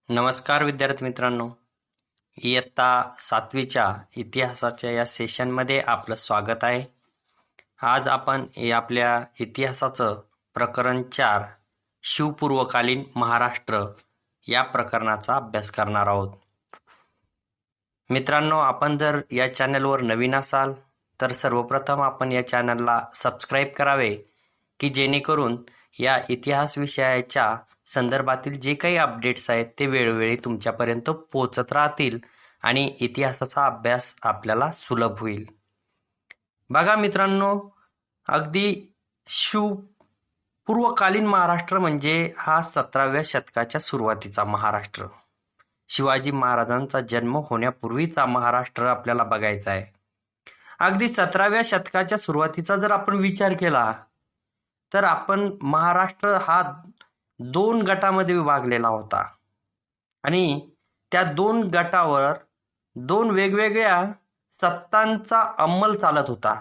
नमस्कार विद्यार्थी मित्रांनो. इयत्ता 7वीच्या इतिहासाच्या या सेशनमध्ये आपलं स्वागत आहे. आज आपण आपल्या इतिहासाचं प्रकरण 4 शिवपूर्वकालीन महाराष्ट्र या प्रकरणाचा अभ्यास करणार आहोत. मित्रांनो, आपण जर या चॅनलवर नवीन असाल तर सर्वप्रथम आपण या चॅनलला सबस्क्राईब करावे की जेणेकरून या इतिहास विषयाच्या संदर्भातील जे काही अपडेट्स आहेत ते वेळोवेळी तुमच्यापर्यंत पोहोचत राहतील आणि इतिहासाचा अभ्यास आपल्याला सुलभ होईल. बघा मित्रांनो, अगदी पूर्वकालीन महाराष्ट्र म्हणजे हा 17व्या शतकाच्या सुरुवातीचा महाराष्ट्र. शिवाजी महाराजांचा जन्म होण्यापूर्वीचा महाराष्ट्र आपल्याला बघायचा आहे. अगदी 17व्या शतकाच्या सुरुवातीचा जर आपण विचार केला तर आपण महाराष्ट्र हा 2 गटामध्ये विभागलेला होता आणि त्या 2 गटावर 2 वेगवेगळ्या सत्तांचा अंमल चालत होता.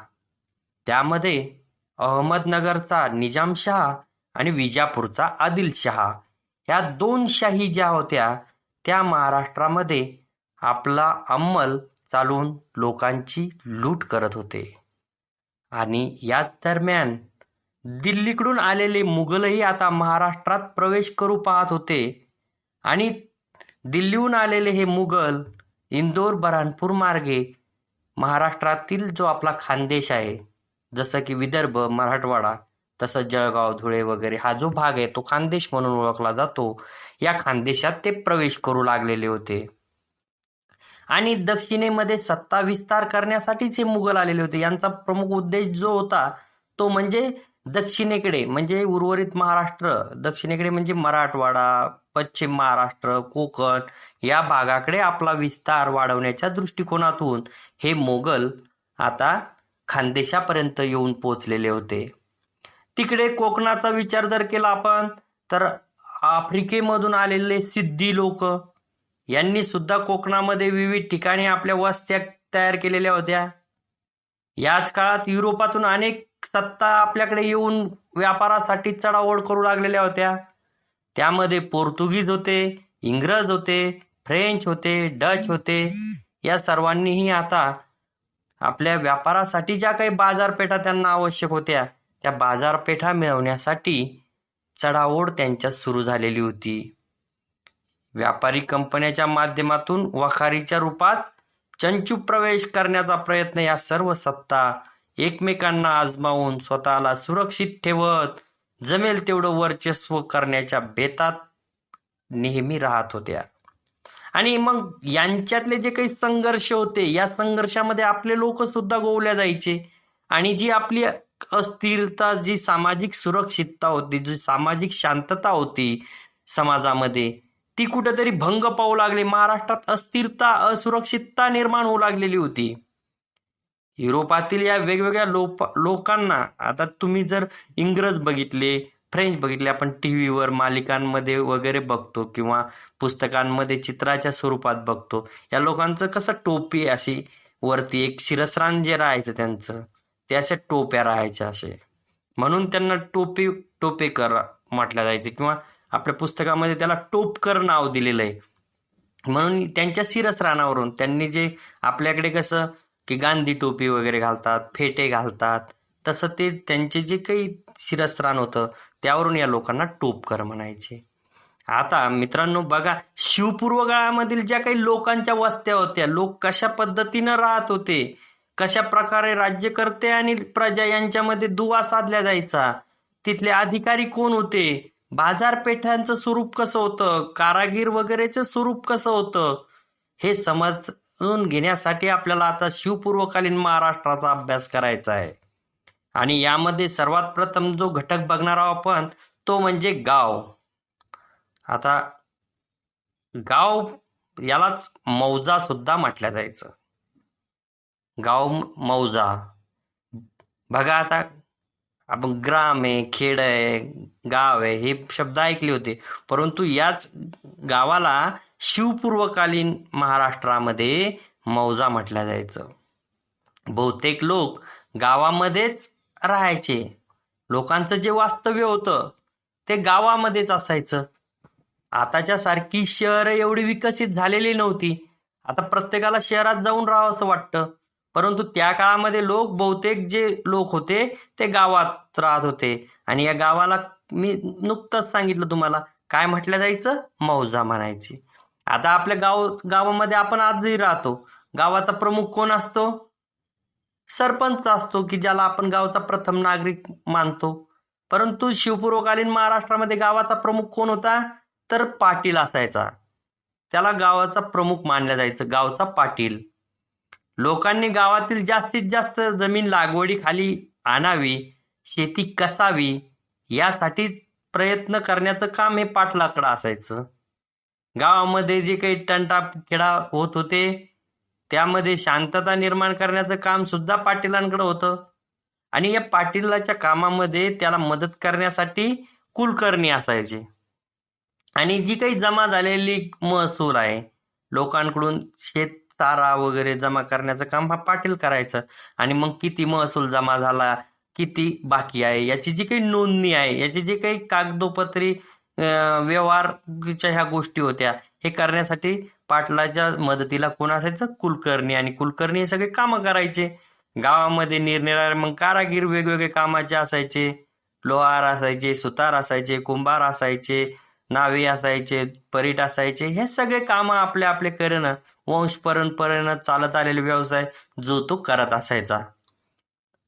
त्यामध्ये अहमदनगरचा निजामशहा आणि विजापूरचा आदिलशहा ह्या 2 शाही ज्या होत्या त्या महाराष्ट्रामध्ये आपला अंमल चालवून लोकांची लूट करत होते. आणि याच दरम्यान दिल्लीकडून आलेले मुघलही आता महाराष्ट्रात प्रवेश करू पाहत होते आणि दिल्लीहून आलेले हे मुघल इंदोर बऱ्हाणपूर मार्गे महाराष्ट्रातील जो आपला खानदेश आहे, जसं की विदर्भ, मराठवाडा, तसं जळगाव, धुळे वगैरे हा जो भाग आहे तो खानदेश म्हणून ओळखला जातो. या खानदेशात ते प्रवेश करू लागलेले होते आणि दक्षिणेमध्ये सत्ता विस्तार करण्यासाठीच हे मुघल आलेले होते. यांचा प्रमुख उद्देश जो होता तो म्हणजे दक्षिणेकडे म्हणजे उर्वरित महाराष्ट्र, दक्षिणेकडे म्हणजे मराठवाडा, पश्चिम महाराष्ट्र, कोकण या भागाकडे आपला विस्तार वाढवण्याच्या दृष्टिकोनातून हे मोगल आता खानदेशापर्यंत येऊन पोहोचलेले होते. तिकडे कोकणाचा विचार जर केला आपण तर आफ्रिकेमधून आलेले सिद्धी लोक यांनी सुद्धा कोकणामध्ये विविध ठिकाणी आपल्या वस्त्या तयार केलेल्या होत्या. याच काळात युरोपातून अनेक सत्ता आपल्याकडे येऊन व्यापारासाठी चढाओढ करू लागलेल्या होत्या. त्यामध्ये पोर्तुगीज होते, इंग्रज होते, फ्रेंच होते, डच होते. या सर्वांनीही आता आपल्या व्यापारासाठी ज्या काही बाजारपेठा त्यांना आवश्यक होत्या त्या बाजारपेठा मिळवण्यासाठी चढाओढ त्यांच्यात सुरू झालेली होती. व्यापारी कंपन्यांच्या माध्यमातून वखारीच्या रूपात चंचू प्रवेश करण्याचा प्रयत्न या सर्व सत्ता एकमेकांना आजमावून स्वतःला सुरक्षित ठेवत जमेल तेवढं वर्चस्व करण्याच्या बेतात नेहमी राहत होत्या. आणि मग यांच्यातले जे काही संघर्ष होते या संघर्षामध्ये आपले लोक सुद्धा गोवल्या जायचे आणि जी आपली अस्थिरता, जी सामाजिक सुरक्षितता होती, जी सामाजिक शांतता होती समाजामध्ये ती कुठेतरी भंग पाहू लागली. महाराष्ट्रात अस्थिरता, असुरक्षितता निर्माण होऊ लागलेली होती. युरोपातील या वेगवेगळ्या लोकांना आता तुम्ही जर इंग्रज बघितले, फ्रेंच बघितले, आपण टीव्हीवर मालिकांमध्ये वगैरे बघतो किंवा पुस्तकांमध्ये चित्राच्या स्वरूपात बघतो. या लोकांचं कसं टोपी अशी वरती एक शिरस्त्राण जे राहायचं त्यांचं ते अशा टोप्या राहायच्या असे, म्हणून त्यांना टोपेकर म्हटलं जायचे किंवा आपल्या पुस्तकामध्ये त्याला टोपकर नाव दिलेलं आहे. म्हणून त्यांच्या शिरस्त्राणावरून त्यांनी जे आपल्याकडे कसं की गांधी टोपी वगैरे घालतात, फेटे घालतात, तसं ते त्यांचे जे काही शिरस्त्राण होतं त्यावरून या लोकांना टोपकर म्हणायचे. आता मित्रांनो बघा, शिवपूर्व काळामधील ज्या काही लोकांच्या वस्त्या होत्या, लोक कशा पद्धतीनं राहत होते, कशा प्रकारे राज्यकर्ते आणि प्रजा यांच्यामध्ये दुवा साधल्या जायचा, तिथले अधिकारी कोण होते, बाजारपेठांचं स्वरूप कसं होतं, कारागीर वगैरेचं स्वरूप कसं होतं, हे समजून घेण्यासाठी आपल्याला आता शिवपूर्वकालीन महाराष्ट्राचा अभ्यास करायचा आहे. आणि यामध्ये सर्वात प्रथम जो घटक बघणार आहोत आपण तो म्हणजे गाव. आता गाव यालाच मौजा सुद्धा म्हटलं जायचं. गाव मौजा बघा, आता आपण ग्राम आहे, खेड आहे, गाव आहे हे शब्द ऐकले होते, परंतु याच गावाला शिवपूर्वकालीन महाराष्ट्रामध्ये मौजा म्हटलं जायचं. बहुतेक लोक गावामध्येच राहायचे. लोकांचं जे वास्तव्य होतं ते गावामध्येच असायचं. आताच्या सारखी शहरं एवढी विकसित झालेली नव्हती. आता प्रत्येकाला शहरात जाऊन राहावं असं वाटतं. परंतु त्या काळामध्ये बहुतेक जे लोक होते ते गावात राहत होते आणि या गावाला मी नुकतंच सांगितलं तुम्हाला काय म्हटलं जायचं, मौजा म्हणायची. आता आपल्या गावामध्ये आपण आजही राहतो. गावाचा प्रमुख कोण असतो? सरपंच असतो, की ज्याला आपण गावचा प्रथम नागरिक मानतो. परंतु शिवपूर्वकालीन महाराष्ट्रामध्ये गावाचा प्रमुख कोण होता? तर पाटील असायचा. त्याला गावाचा प्रमुख मानलं जायचं, गावचा पाटील. लोकांनी गावातील जास्तीत जास्त जमीन लागवडीखाली आणावी, शेती कसावी यासाठी प्रयत्न करण्याचं काम हे पाटलाकडं असायचं. गावामध्ये जे काही तंटाखेडा होत होते त्यामध्ये शांतता निर्माण करण्याचं काम सुद्धा पाटीलांकडे होतं. आणि या पाटीलाच्या कामामध्ये त्याला मदत करण्यासाठी कुलकर्णी असायचे. आणि जी काही जमा झालेली महसूल आहे, लोकांकडून शेतसारा वगैरे जमा करण्याचं काम हा पाटील करायचं. आणि मग किती महसूल जमा झाला, किती बाकी आहे याची जी काही नोंदणी आहे, याची जी काही कागदोपत्री व्यवहारच्या ह्या गोष्टी होत्या, हे करण्यासाठी पाटलाच्या मदतीला कोण असायचं? कुलकर्णी. आणि कुलकर्णी हे सगळे कामं करायचे. गावामध्ये निरनिराळे मग कारागीर वेगवेगळे कामाचे असायचे. लोहार असायचे, सुतार असायचे, कुंभार असायचे, नावी असायचे, परीट असायचे. हे सगळे कामं आपले आपले करणं, वंश परंपरेनं चालत आलेले व्यवसाय जो तो करत असायचा.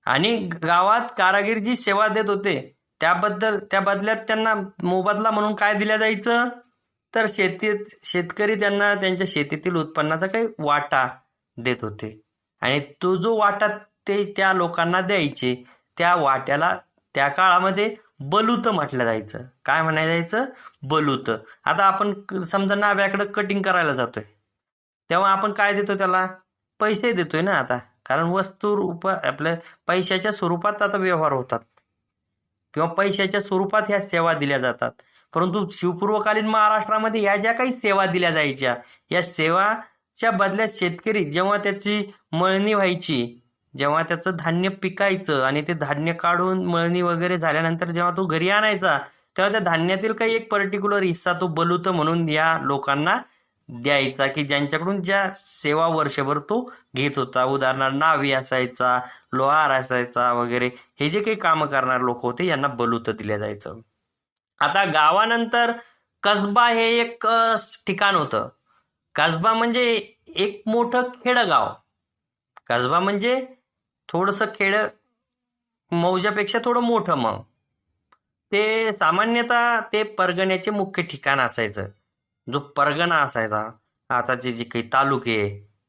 आणि गावात कारागीर जी सेवा देत होते त्या बदल्यात त्यांना मोबदला म्हणून काय दिल्या जायचं? तर शेतकरी त्यांना त्यांच्या शेतीतील उत्पन्नाचा काही वाटा देत होते. आणि तो जो वाटा ते त्या लोकांना द्यायचे, त्या वाट्याला त्या काळामध्ये बलूत म्हटलं जायचं. काय म्हणायला जायचं? बलूत. आता आपण समजा नाव्याकडे कटिंग करायला जातोय, तेव्हा आपण काय देतो त्याला? पैसे देतोय ना. आता कारण वस्तू आपल्या पैशाच्या स्वरूपात आता व्यवहार होतात किंवा पैशाच्या स्वरूपात ह्या सेवा दिल्या जातात. परंतु शिवपूर्वकालीन महाराष्ट्रामध्ये ह्या ज्या काही सेवा दिल्या जायच्या, या सेवाच्या बदल्यात शेतकरी जेव्हा त्याची मळणी व्हायची, जेव्हा त्याचं धान्य पिकायचं आणि ते धान्य काढून मळणी वगैरे झाल्यानंतर जेव्हा तो घरी आणायचा, तेव्हा त्या धान्यातील काही एक पर्टिक्युलर हिस्सा तो बलूत म्हणून या लोकांना द्यायचा, की ज्यांच्याकडून ज्या सेवा वर्षभर तो घेत होता. उदाहरणार्थ नावी असायचा, लोहार असायचा वगैरे, हे जे काही कामं करणारे लोक होते यांना बलूत दिल्या जायचं. आता गावानंतर कसबा हे एक ठिकाण होतं. कसबा म्हणजे एक मोठं खेडगाव. कसबा म्हणजे थोडंसं खेड मौजापेक्षा थोडं मोठं. मग ते सामान्यतः ते परगण्याचे मुख्य ठिकाण असायचं. जो परगणा असायचा, आताचे जे काही तालुके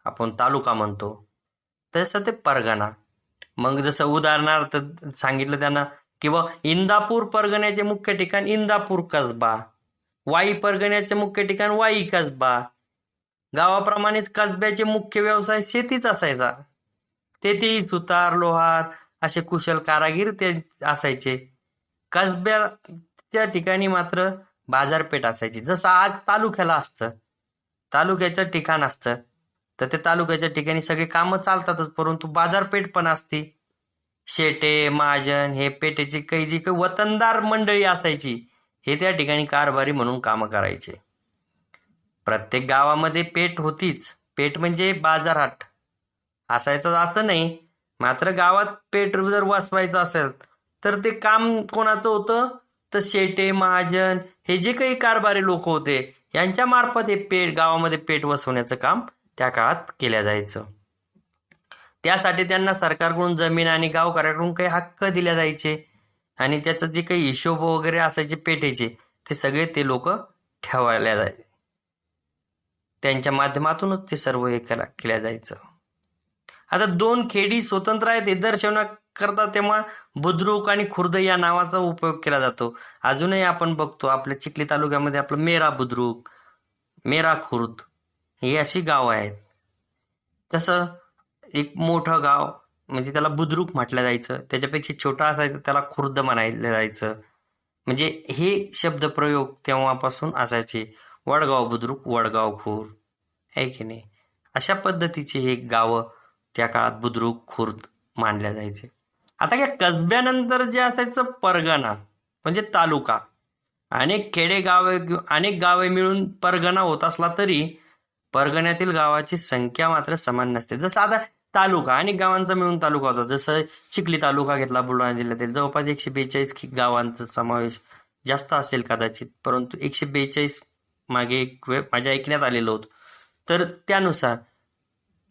आपण तालुका म्हणतो, तसं ते परगणा. मग जसं उदाहरणार्थ सांगितलं त्यांना, किंवा इंदापूर परगण्याचे मुख्य ठिकाण इंदापूर कसबा, वाई परगण्याचे मुख्य ठिकाण वाई कसबा. गावाप्रमाणेच कसब्याचे मुख्य व्यवसाय शेतीच असायचा. तेथेही सुतार, लोहार असे कुशल कारागीर ते असायचे. कसब्याच्या ठिकाणी मात्र बाजारपेठ असायची. जसं आज तालुक्याला असतं, तालुक्याचं ठिकाण असतं, तर ते तालुक्याच्या ठिकाणी सगळी कामं चालतातच, परंतु बाजारपेठ पण असते. शेटे, महाजन हे पेठेची काही जी काही वतनदार मंडळी असायची, हे त्या ठिकाणी कारभारी म्हणून कामं करायचे. प्रत्येक गावामध्ये पेठ होतीच. पेठ म्हणजे बाजारहाट असायचं असं नाही, मात्र गावात पेठ जर वसवायचं असेल तर ते काम कोणाचं होतं? तर शेटे, महाजन हे जे काही कारभारी लोक होते यांच्या मार्फत हे गावामध्ये पेठ वसवण्याचं काम त्या काळात केल्या जायचं. त्यासाठी त्यांना सरकारकडून जमीन आणि गावकऱ्याकडून काही हक्क दिले जायचे आणि त्याचं जे काही हिशोब वगैरे असायचे पेठेचे, ते सगळे ते लोक ठेवायला जायचे. त्यांच्या माध्यमातूनच ते सर्व हे केल्या जायचं. आता दोन खेडी स्वतंत्र आहेत हे दर्शवण्याकरता तेव्हा बुद्रुक आणि खुर्द या नावाचा उपयोग केला जातो. अजूनही आपण बघतो आपल्या चिखली तालुक्यामध्ये आपलं मेरा बुद्रुक, मेरा खुर्द ही अशी गावं आहेत. तसं एक मोठं गाव म्हणजे त्याला बुद्रुक म्हटलं जायचं, त्याच्यापेक्षा छोटा असायचं त्याला खुर्द म्हणायला जायचं. म्हणजे हे शब्दप्रयोग तेव्हापासून असायचे. वडगाव बुद्रुक, वडगाव खुर्द, आहे की नाही? अशा पद्धतीचे हे गावं त्या काळात बुद्रुक, खुर्द मानल्या जायचे. आता या कसब्यानंतर जे असायचं परगणा म्हणजे तालुका. अनेक गावे मिळून परगणा होत असला तरी परगण्यातील गावाची संख्या मात्र समान नसते. जसं आता तालुका, अनेक गावांचा मिळून तालुका होता. जसं चिखली तालुका घेतला बुलढाणा जिल्ह्यातील, जवळपास 142 गावांचा समावेश जास्त असेल कदाचित, परंतु 142 मागे एक वेळ माझ्या ऐकण्यात आलेलं होतं. तर त्यानुसार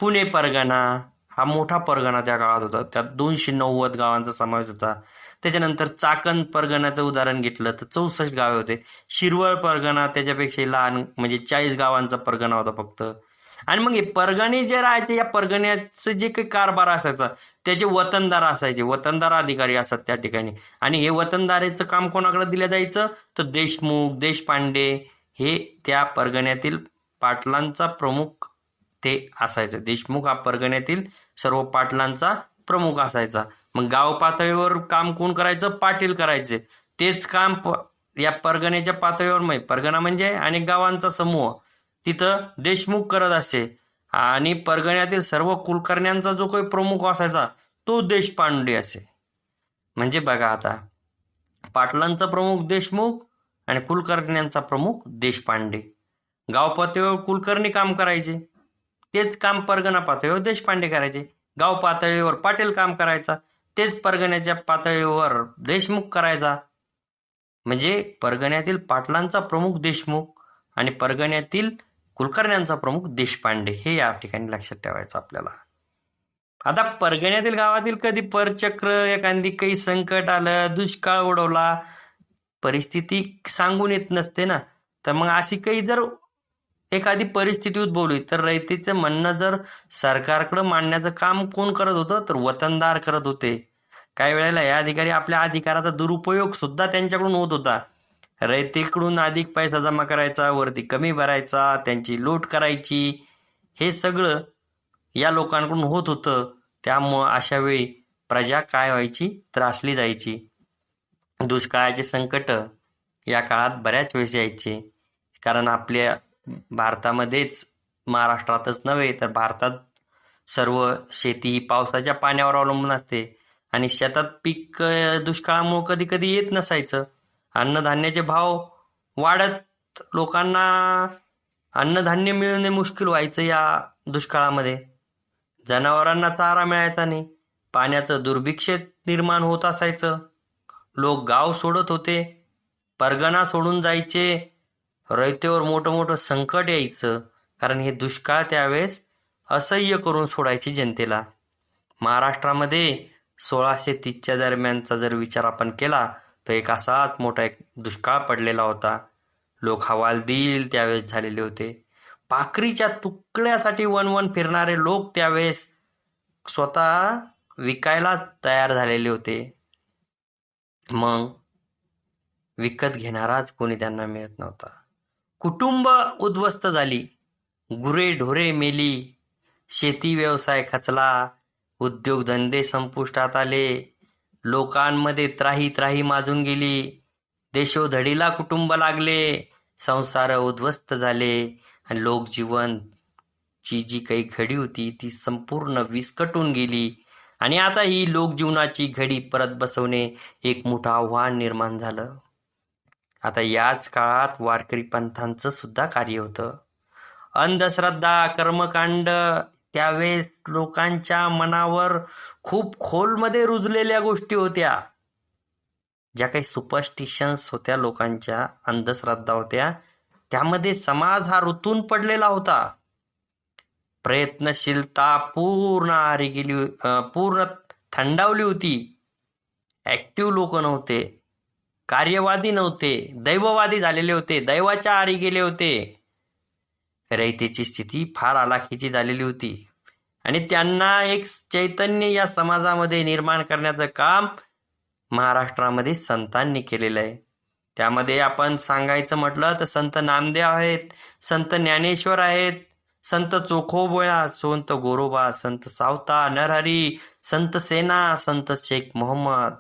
पुणे परगणा हा मोठा परगणा त्या काळात होता. त्यात 290 गावांचा समावेश होता. त्याच्यानंतर चाकण परगणाचं उदाहरण घेतलं तर 64 गावे होते. शिरवळ परगणा त्याच्यापेक्षा लहान, म्हणजे 40 गावांचा परगणा होता फक्त. आणि मग हे परगणे जे राहायचे, या परगण्याचं जे काही कारभार असायचा त्याचे वतनदार असायचे, वतनदार अधिकारी असतात त्या ठिकाणी. आणि हे वतनदारीचं काम कोणाकडे दिलं जायचं, तर देशमुख, देशपांडे हे त्या परगण्यातील पाटलांचा प्रमुख ते असायचं. देशमुख हा परगण्यातील सर्व पाटलांचा प्रमुख असायचा. मग गाव पातळीवर काम कोण करायचं, पाटील करायचे. तेच काम या परगण्याच्या पातळीवर, परगणा म्हणजे अनेक गावांचा समूह, तिथं देशमुख करत असे. आणि परगण्यातील सर्व कुलकर्ण्यांचा जो काही प्रमुख असायचा तो देशपांडे असे. म्हणजे बघा आता, पाटलांचा प्रमुख देशमुख आणि कुलकर्ण्यांचा प्रमुख देशपांडे. गाव पातळीवर कुलकर्णी काम करायचे, तेच काम परगणा पातळीवर देशपांडे करायचे. गाव पातळीवर पाटील काम करायचा, तेच परगण्याच्या पातळीवर देशमुख करायचा. म्हणजे परगण्यातील पाटलांचा प्रमुख देशमुख आणि परगण्यातील कुलकर्ण्यांचा प्रमुख देशपांडे, हे या ठिकाणी लक्षात ठेवायचं आपल्याला. आता परगण्यातील गावातील कधी परचक्र, एखादी काही संकट आलं, दुष्काळ ओढवला, परिस्थिती सांगून येत नसते ना. तर मग अशी काही जर एखादी परिस्थिती उद्भवली तर रयतेचं म्हणणं जर सरकारकडे मांडण्याचं काम कोण करत होतं, तर वतनदार करत होते. काही वेळेला या अधिकारी आपल्या अधिकाराचा दुरुपयोग सुद्धा त्यांच्याकडून होत होता. रयतेकडून अधिक पैसा जमा करायचा, वरती कमी भरायचा, त्यांची लूट करायची, हे सगळं या लोकांकडून होत होतं. त्यामुळं अशा वेळी प्रजा काय व्हायची, त्रासली जायची. दुष्काळाचे संकट या काळात बऱ्याच वेळेस यायचे. कारण आपल्या भारतामध्येच, महाराष्ट्रातच नव्हे तर भारतात सर्व शेती ही पावसाच्या पाण्यावर अवलंबून असते. आणि शेतात पीक दुष्काळामुळे कधी कधी येत नसायचं. अन्नधान्याचे भाव वाढत, लोकांना अन्नधान्य मिळणे मुश्किल व्हायचं या दुष्काळामध्ये. जनावरांना चारा मिळायचा नाही, पाण्याचं दुर्भिक्ष निर्माण होत असायचं. लोक गाव सोडत होते, परगणा सोडून जायचे. रयतेवर मोठं मोठं संकट यायचं, कारण हे दुष्काळ त्यावेळेस असह्य करून सोडायची जनतेला. महाराष्ट्रामध्ये 1630च्या दरम्यानचा जर विचार आपण केला तर एक असाच मोठा एक दुष्काळ पडलेला होता. लोक हवालदिल त्यावेळेस झालेले होते. भाकरीच्या तुकड्यासाठी वन फिरणारे लोक त्यावेळेस स्वतः विकायला तयार झालेले होते. मग विकत घेणाराच कोणी त्यांना मिळत नव्हता. कुटुंब उद्ध्वस्त झाली, गुरे ढोरे मेली, शेती व्यवसाय खचला, उद्योगधंदे संपुष्टात आले, लोकांमध्ये त्राही त्राही माजून गेली, देशोधडीला कुटुंब लागले, संसार उद्ध्वस्त झाले आणि लोकजीवनची जी काही घडी होती ती संपूर्ण विस्कटून गेली. आणि आता ही लोकजीवनाची घडी परत बसवणे एक मोठं आव्हान निर्माण झालं. आता याच काळात वारकरी पंथांचं सुद्धा कार्य होतं. अंधश्रद्धा, कर्मकांड त्यावेळेस लोकांच्या मनावर खूप खोलमध्ये रुजलेल्या गोष्टी होत्या. ज्या काही सुपरस्टिशन्स होत्या, लोकांच्या अंधश्रद्धा होत्या, त्यामध्ये समाज हा ऋतून पडलेला होता. प्रयत्नशीलता पूर्ण थंडावली होती. ऍक्टिव्ह लोक नव्हते, कार्यवादी नव्हते, दैववादी झालेले होते, दैवाच्या आरी गेले होते. रयतेची स्थिती फार हलाखीची झालेली होती आणि त्यांना एक चैतन्य या समाजामध्ये निर्माण करण्याचं काम महाराष्ट्रामध्ये संतांनी केलेलं आहे. त्यामध्ये आपण सांगायचं म्हटलं तर संत नामदेव आहेत, संत ज्ञानेश्वर आहेत, संत चोखोबळा, संत गोरोबा, संत सावता, नरहरी, संत सेना, संत शेख मोहम्मद,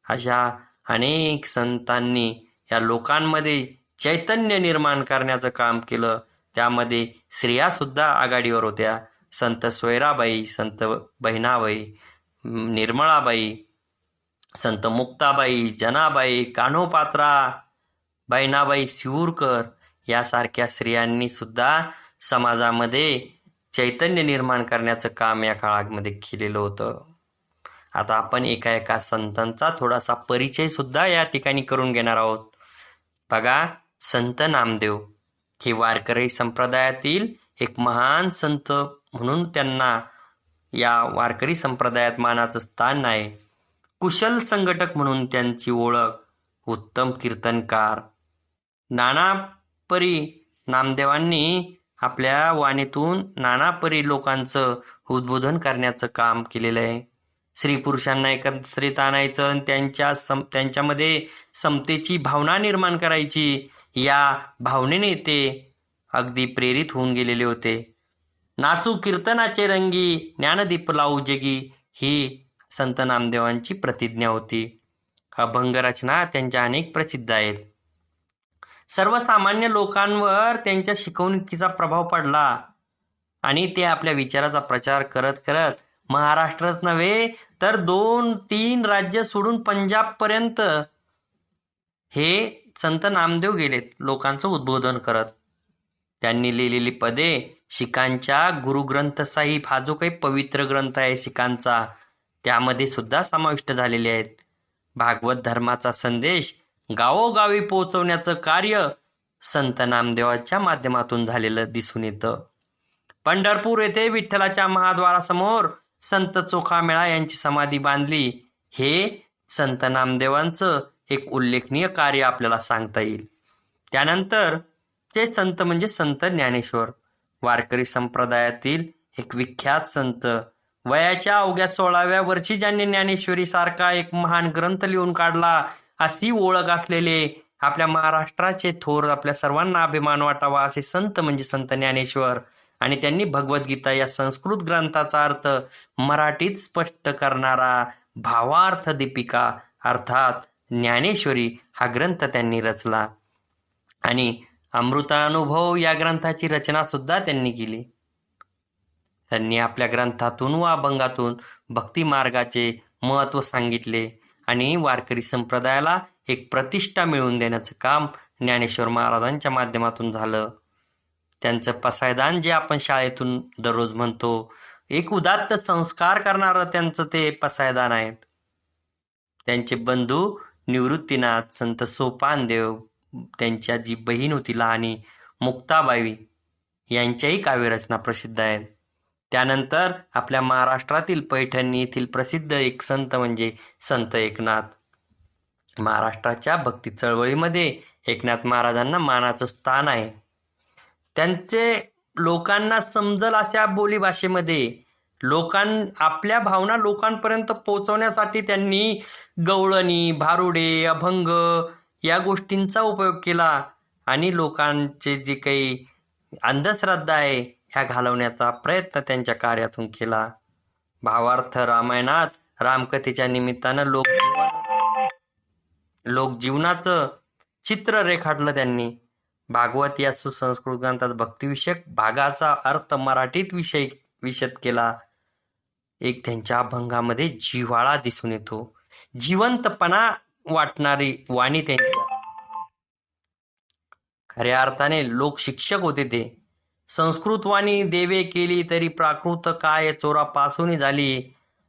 अशा अनेक संतांनी या लोकांमध्ये चैतन्य निर्माण करण्याचं काम केलं. त्यामध्ये स्त्रिया सुद्धा आघाडीवर होत्या. संत सोयराबाई, संत बहिणाबाई, निर्मळाबाई, संत मुक्ताबाई, जनाबाई, कान्होपात्रा, बहिणाबाई शिवूरकर यासारख्या स्त्रियांनी सुद्धा समाजामध्ये चैतन्य निर्माण करण्याचं काम या काळामध्ये केलेलं होतं. आता आपण एका संतांचा थोडासा परिचय सुद्धा या ठिकाणी करून घेणार आहोत. बघा, संत नामदेव हे वारकरी संप्रदायातील एक महान संत म्हणून त्यांना या वारकरी संप्रदायात मानाचं स्थान आहे. कुशल संघटक म्हणून त्यांची ओळख, उत्तम कीर्तनकार. नाना परी नामदेवांनी आपल्या वाणीतून नाना परी लोकांचं उद्बोधन करण्याचं काम केलेलं आहे. स्त्री पुरुषांना एकत्रित आणायचं आणि त्यांच्यामध्ये समतेची भावना निर्माण करायची, या भावनेने ते अगदी प्रेरित होऊन गेलेले होते. नाचू कीर्तनाचे रंगी, ज्ञानदीप लावू जगी, ही संत नामदेवांची प्रतिज्ञा होती. अभंग रचना त्यांच्या अनेक प्रसिद्ध आहेत. सर्वसामान्य लोकांवर त्यांच्या शिकवणुकीचा प्रभाव पडला आणि ते आपल्या विचाराचा प्रचार करत करत महाराष्ट्रच नव्हे तर 2-3 राज्य सोडून पंजाब पर्यंत हे संत नामदेव गेलेत लोकांचं उद्बोधन करत. त्यांनी लिहिलेली पदे शिखांच्या गुरुग्रंथ साहिब हा जो काही पवित्र ग्रंथ आहे शिखांचा, त्यामध्ये सुद्धा समाविष्ट झालेले आहेत. भागवत धर्माचा संदेश गावोगावी पोहोचवण्याचं कार्य संत नामदेवाच्या माध्यमातून झालेलं दिसून येतं. पंढरपूर येथे विठ्ठलाच्या महाद्वारासमोर संत चोखामेळा यांची समाधी बांधली. हे संत नामदेवांचं एक उल्लेखनीय कार्य आपल्याला सांगता येईल. त्यानंतर ते संत म्हणजे संत ज्ञानेश्वर, वारकरी संप्रदायातील एक विख्यात संत. वयाच्या अवघ्या 16व्या वर्षी ज्यांनी ज्ञानेश्वरी सारखा एक महान ग्रंथ लिहून काढला, अशी ओळख असलेले आपल्या महाराष्ट्राचे थोर, आपल्या सर्वांना अभिमान वाटावा असे संत म्हणजे संत ज्ञानेश्वर. आणि त्यांनी भगवद्गीता या संस्कृत ग्रंथाचा अर्थ मराठीत स्पष्ट करणारा भावार्थ दीपिका अर्थात ज्ञानेश्वरी हा ग्रंथ त्यांनी रचला. आणि अमृतानुभव या ग्रंथाची रचना सुद्धा त्यांनी केली. त्यांनी आपल्या ग्रंथातून व अभंगातून भक्ती मार्गाचे महत्त्व सांगितले आणि वारकरी संप्रदायाला एक प्रतिष्ठा मिळवून देण्याचं काम ज्ञानेश्वर महाराजांच्या माध्यमातून झालं. त्यांचं पसायदान जे आपण शाळेतून दररोज म्हणतो, एक उदात्त संस्कार करणारं त्यांचं ते पसायदान आहेत. त्यांचे बंधू निवृत्तीनाथ, संत सोपानदेव, त्यांच्या जी बहीण होती लहानी मुक्ताबाई, यांच्याही काव्यरचना प्रसिद्ध आहेत. त्यानंतर आपल्या महाराष्ट्रातील पैठण येथील प्रसिद्ध एक संत म्हणजे संत एकनाथ. महाराष्ट्राच्या भक्ती चळवळीमध्ये एकनाथ महाराजांना मानाचं स्थान आहे. त्यांचे लोकांना समजल अशा बोलीभाषेमध्ये आपल्या भावना लोकांपर्यंत पोहोचवण्यासाठी त्यांनी गवळणी, भारुडे, अभंग या गोष्टींचा उपयोग केला आणि लोकांचे जे काही अंधश्रद्धा आहे ह्या घालवण्याचा प्रयत्न त्यांच्या कार्यातून केला. भावार्थ रामायणात रामकथेच्या निमित्तानं लोकजीवनाचं चित्र रेखाटलं त्यांनी. भागवत या सुसंस्कृत ग्रंथात भक्तिविषयक भागाचा अर्थ मराठीत विशद केला. एक त्यांच्या अभंगामध्ये जिव्हाळा दिसून येतो, जिवंतपणा वाटणारी वाणी त्यांची. खऱ्या अर्थाने लोक शिक्षक होते ते. संस्कृत वाणी देवे केली तरी प्राकृत काय चोरापासून झाली,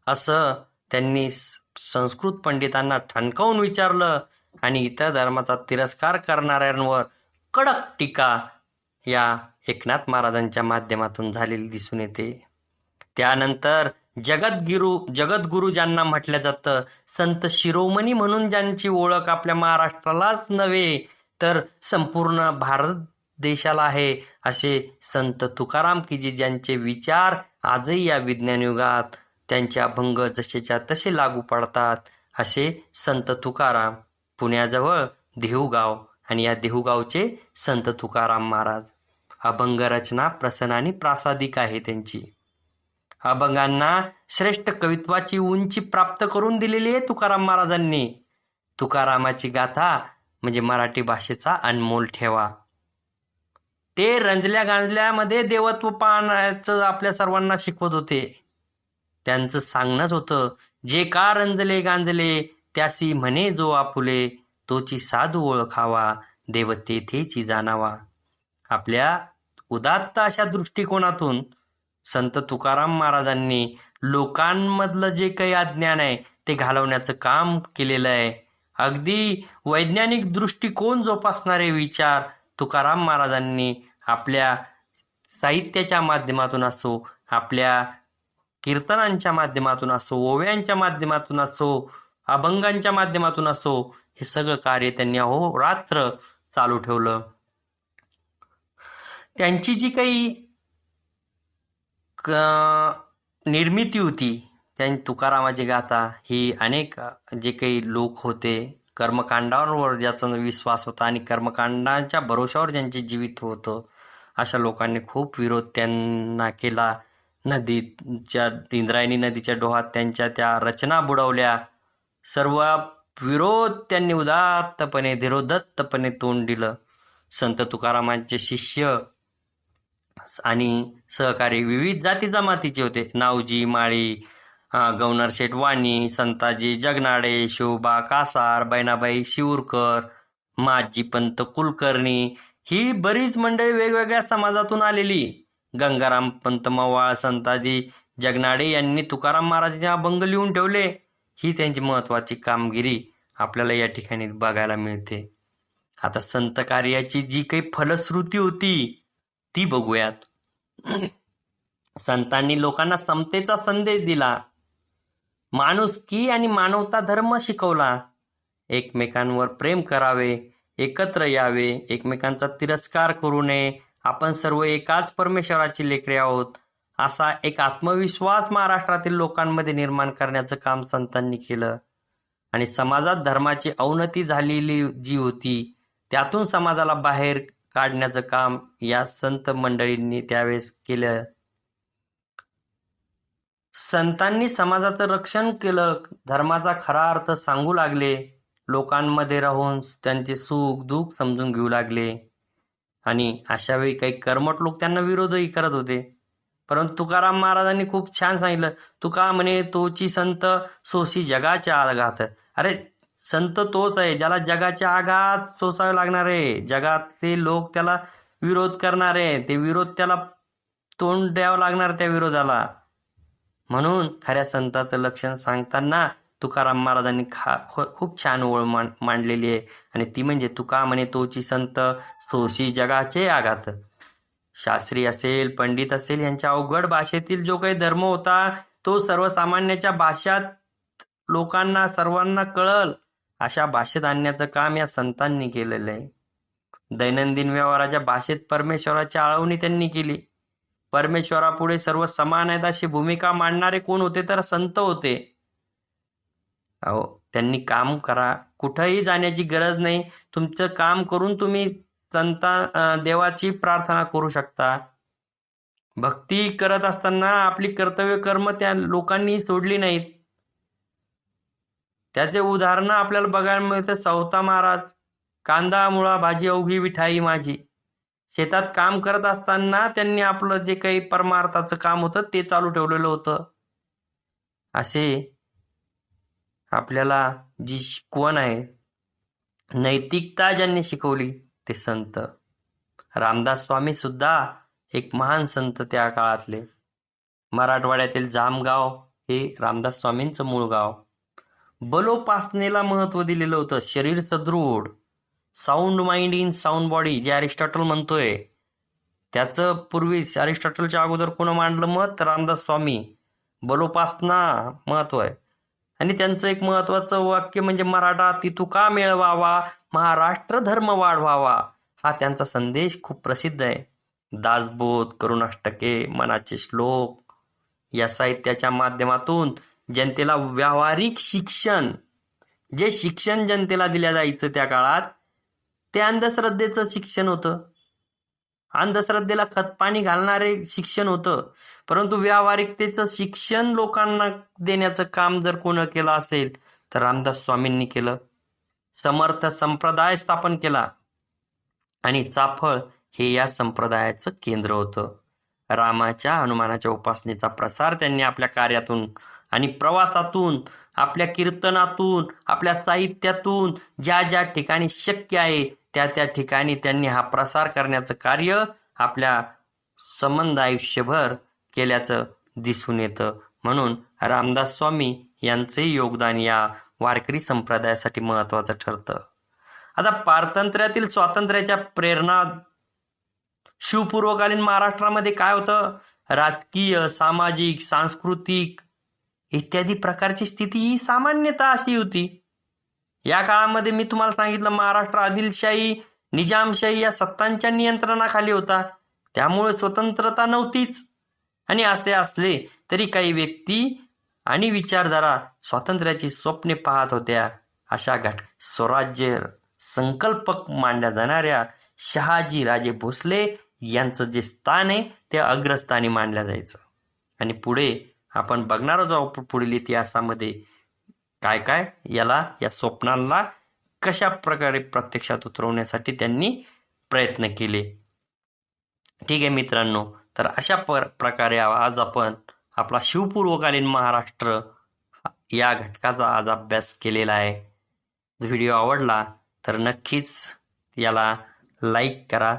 असं त्यांनी संस्कृत पंडितांना ठणकावून विचारलं आणि इतर धर्माचा तिरस्कार करणाऱ्यांवर कडक टीका या एकनाथ महाराजांच्या माध्यमातून झालेली दिसून येते. त्यानंतर जगद्गुरु ज्यांना म्हटलं जातं, संत शिरोमणी म्हणून ज्यांची ओळख आपल्या महाराष्ट्रालाच नव्हे तर संपूर्ण भारत देशाला आहे, असे संत तुकाराम कीजी, ज्यांचे विचार आजही या विज्ञान युगात त्यांचे अभंग जसेच्या तसे लागू पडतात, असे संत तुकाराम. पुण्याजवळ देहूगाव आणि या देहूगावचे संत तुकाराम महाराज. अभंग रचना प्रसन्न आणि प्रासादिक आहे त्यांची. अभंगांना श्रेष्ठ कवित्वाची उंची प्राप्त करून दिलेली आहे तुकाराम महाराजांनी. तुकारामाची गाथा म्हणजे मराठी भाषेचा अनमोल ठेवा. ते रंजल्या गांजल्यामध्ये देवत्व पाहण्याचं आपल्या सर्वांना शिकवत होते. त्यांचं सांगणंच होतं, जे का रंजले गांजले त्यासी म्हणे जो आपुले, तोची साधू ओळखावा देव तेथेची जाणावा. आपल्या उदात्त अशा दृष्टिकोनातून संत तुकाराम महाराजांनी लोकांमधलं जे काही अज्ञान आहे ते घालवण्याचं काम केलेलं आहे. अगदी वैज्ञानिक दृष्टिकोन जोपासणारे विचार तुकाराम महाराजांनी आपल्या साहित्याच्या माध्यमातून असो, आपल्या कीर्तनांच्या माध्यमातून असो, ओव्यांच्या माध्यमातून असो, अभंगांच्या माध्यमातून असो, हे सगळं कार्य त्यांनी अहोरात्र चालू ठेवलं. त्यांची जी काही निर्मिती होती, त्यांनी तुकारामाची गाथा ही अनेक जे काही लोक होते, कर्मकांडावर ज्याचा विश्वास होता आणि कर्मकांडाच्या भरोशावर ज्यांचे जीवित होतं, अशा लोकांनी खूप विरोध त्यांना केला. नदीच्या इंद्रायणी नदीच्या डोहात त्यांच्या त्या रचना बुडवल्या. सर्व विरोध त्यांनी उदात्तपणे धीरोदत्तपणे तोंड दिलं. संत तुकारामांचे शिष्य आणि सहकारी विविध जाती जमातीचे होते. नावजी माळी, गवनर शेठ वाणी, संताजी जगनाडे, शिवबा कासार, बहिणाबाई शिवूरकर, माजी पंत कुलकर्णी, ही बरीच मंडळी वेगवेगळ्या समाजातून आलेली. गंगाराम पंत मवाळ, संताजी जगनाडे यांनी तुकाराम महाराजांचे अभंग लिहून ठेवले. ही त्यांची महत्वाची कामगिरी आपल्याला या ठिकाणी बघायला मिळते. आता संत कार्याची जी काही फलश्रुती होती ती बघूयात. संतांनी लोकांना समतेचा संदेश दिला, माणुसकी आणि मानवता धर्म शिकवला, एकमेकांवर प्रेम करावे, एकत्र यावे, एकमेकांचा तिरस्कार करू नये, आपण सर्व एकाच परमेश्वराची लेकरे आहोत, असा एक आत्मविश्वास महाराष्ट्रातील लोकांमध्ये निर्माण करण्याचं काम संतांनी केलं. आणि समाजात धर्माची अवनती झालेली जी होती त्यातून समाजाला बाहेर काढण्याचं काम या संत मंडळींनी त्यावेळेस केलं. संतांनी समाजाचं रक्षण केलं, धर्माचा खरा अर्थ सांगू लागले, लोकांमध्ये राहून त्यांचे सुख दुःख समजून घेऊ लागले. आणि अशा वेळी काही कर्मठ लोक त्यांना विरोधही करत होते. परंतु तुकाराम महाराजांनी खूप छान सांगितलं, तुका म्हणे तोची संत सोसी जगाच्या आघात. अरे संत तोच आहे ज्याला जगाच्या आघात सोसावे लागणार आहे. जगातले लोक त्याला विरोध करणार आहे, ते विरोध त्याला तोंड द्यावं लागणार त्या विरोधाला. म्हणून खऱ्या संताचं लक्षण सांगताना तुकाराम महाराजांनी खूप छान ओळ मांडलेली आहे. आणि ती म्हणजे तुका म्हणे तोची संत सोशी जगाचे आघात. शास्त्री असेल, पंडित असेल, यांच्या अवघड भाषेतील जो काही धर्म होता तो सर्वसामान्याच्या भाषेत लोकांना सर्वांना कळल अशा भाषेत आणण्याचं काम या संतांनी केलेलं आहे. दैनंदिन व्यवहाराच्या भाषेत परमेश्वराची आळवणी त्यांनी केली. परमेश्वरापुढे सर्व समान आहेत अशी भूमिका मांडणारे कोण होते तर संत होते. अहो त्यांनी काम करा, कुठंही जाण्याची गरज नाही, तुमचं काम करून तुम्ही देवाची प्रार्थना करू शकता. भक्ती करत असताना आपली कर्तव्य कर्म त्या लोकांनी सोडली नाहीत. त्याचे उदाहरण आपल्याला बघायला मिळते. सावता महाराज, कांदा मुळा भाजी अवघी विठाई माझी. शेतात काम करत असताना त्यांनी आपलं जे काही परमार्थाचं काम होतं ते चालू ठेवलेलं होतं. असे आपल्याला जी शिकवण आहे, नैतिकता ज्यांनी शिकवली ते संत. रामदास स्वामी सुद्धा एक महान संत त्या काळातले. मराठवाड्यातील जामगाव हे रामदास स्वामींचं मूळ गाव. बलोपासनेला महत्व दिलेलं होतं. शरीर सदृढ, sound mind in sound body जे अरिस्टॉटल म्हणतोय, त्याचं पूर्वी अरिस्टॉटलच्या अगोदर कोण मांडलं मत? रामदास स्वामी. बलोपासना महत्व आहे. आणि त्यांचं एक महत्वाचं वाक्य म्हणजे मराठा तितुका मिळवावा, महाराष्ट्र धर्म वाढवावा, हा त्यांचा संदेश खूप प्रसिद्ध आहे. दासबोध, करुणाष्टके, मनाचे श्लोक या साहित्याच्या माध्यमातून जनतेला व्यावहारिक शिक्षण, जे शिक्षण जनतेला दिल्या जायचं त्या काळात, ते अंधश्रद्धेचं शिक्षण होतं. अंधश्रद्धेला खतपाणी घालणारे शिक्षण होतं. परंतु व्यावहारिकतेचं शिक्षण लोकांना देण्याचं काम जर कोण केलं असेल तर रामदास स्वामींनी केलं. समर्थ संप्रदाय स्थापन केला आणि चाफळ हे या संप्रदायाचं केंद्र होतं. रामाच्या हनुमानाच्या उपासनेचा प्रसार त्यांनी आपल्या कार्यातून आणि प्रवासातून आपल्या कीर्तनातून, आपल्या साहित्यातून ज्या ज्या ठिकाणी शक्य आहे त्या त्या ठिकाणी त्यांनी हा प्रसार करण्याचं कार्य आपल्या संबंध आयुष्यभर केल्याचं दिसून येतं. म्हणून रामदास स्वामी यांचे योगदान या वारकरी संप्रदायासाठी महत्वाचं ठरतं. आता पारतंत्र्यातील स्वातंत्र्याच्या प्रेरणा शिवपूर्वकालीन महाराष्ट्रामध्ये काय होतं? राजकीय, सामाजिक, सांस्कृतिक इत्यादी प्रकारची स्थिती ही सामान्यतः अशी होती. या काळामध्ये मी तुम्हाला सांगितलं महाराष्ट्र आदिलशाही, निजामशाही या सत्तांच्या नियंत्रणाखाली होता. त्यामुळे स्वतंत्रता नव्हतीच. आणि असे असले तरी काही व्यक्ती आणि विचारधारा स्वातंत्र्याची स्वप्ने पाहत होत्या. अशा स्वराज्य संकल्पक मानल्या जाणाऱ्या शहाजी राजे भोसले यांचं जे स्थान आहे ते अग्रस्थानी मानलं जायचं. आणि पुढे आपण बघणार आहोत पुढील इतिहासामध्ये काय काय या स्वप्नांना कशा प्रकारे प्रत्यक्षात उतरवण्यासाठी त्यांनी प्रयत्न केले. ठीक आहे मित्रांनो, तर अशा प्रकारे आज आपण आपला शिवपूर्वकालीन महाराष्ट्र या घटकाचा आज अभ्यास केलेला आहे. व्हिडिओ आवडला तर नक्कीच याला लाईक करा,